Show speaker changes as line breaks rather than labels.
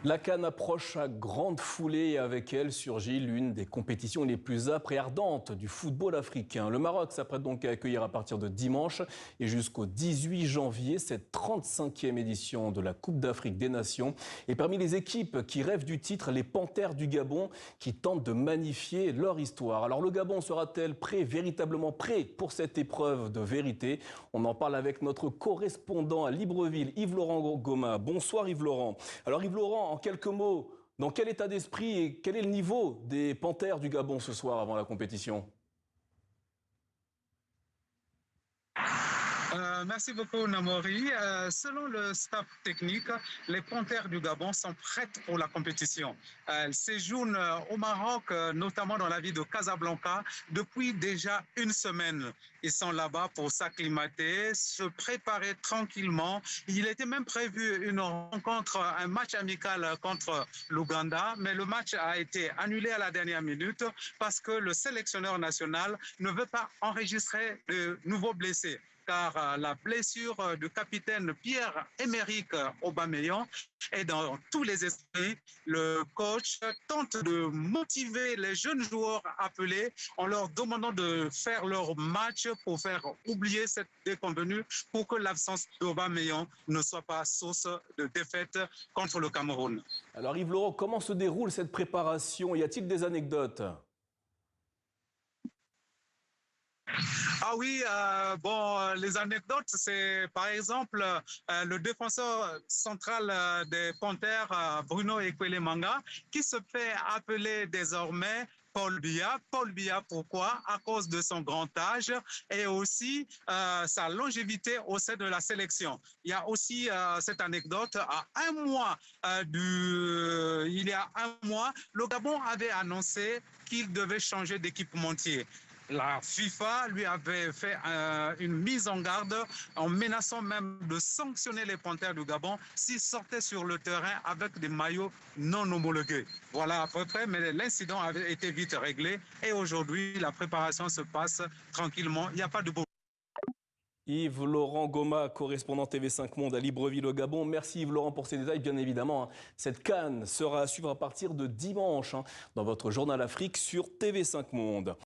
La CAN approche à grande foulée et avec elle surgit l'une des compétitions les plus âpres et ardentes du football africain. Le Maroc s'apprête donc à accueillir à partir de dimanche et jusqu'au 18 janvier cette 35e édition de la Coupe d'Afrique des Nations. Et parmi les équipes qui rêvent du titre, les Panthères du Gabon qui tentent de magnifier leur histoire. Alors le Gabon sera-t-elle prêt, véritablement prêt pour cette épreuve de vérité? On en parle avec notre correspondant à Libreville, Yves-Laurent Goma. Bonsoir Yves-Laurent. Alors Yves-Laurent, en quelques mots, dans quel état d'esprit et quel est le niveau des Panthères du Gabon ce soir avant la compétition?
Merci beaucoup, Namori. Selon le staff technique, les Panthères du Gabon sont prêtes pour la compétition. Elles séjournent au Maroc, notamment dans la ville de Casablanca, depuis déjà une semaine. Ils sont là-bas pour s'acclimater, se préparer tranquillement. Il était même prévu une rencontre, un match amical contre l'Ouganda, mais le match a été annulé à la dernière minute parce que le sélectionneur national ne veut pas enregistrer de nouveaux blessés, car la blessure du capitaine Pierre-Emerick Aubameyang est dans tous les esprits. Le coach tente de motiver les jeunes joueurs appelés en leur demandant de faire leur match pour faire oublier cette déconvenue, pour que l'absence d'Aubameyang ne soit pas source de défaite contre le Cameroun.
Alors Yves-Laurent, comment se déroule cette préparation? Y a-t-il des anecdotes?
Ah oui, les anecdotes, c'est par exemple le défenseur central des Panthères, Bruno Ekwelemanga, qui se fait appeler désormais Paul Biya. Paul Biya, pourquoi? À cause de son grand âge et aussi sa longévité au sein de la sélection. Il y a aussi cette anecdote, il y a un mois, le Gabon avait annoncé qu'il devait changer d'équipementier. La FIFA lui avait fait une mise en garde en menaçant même de sanctionner les Panthères du Gabon s'ils sortaient sur le terrain avec des maillots non homologués. Voilà à peu près, mais l'incident avait été vite réglé et aujourd'hui la préparation se passe tranquillement. Il n'y a pas de beau.
Yves-Laurent Goma, correspondant TV5 Monde à Libreville au Gabon. Merci Yves-Laurent pour ces détails. Bien évidemment, cette CAN sera à suivre à partir de dimanche dans votre journal Afrique sur TV5 Monde.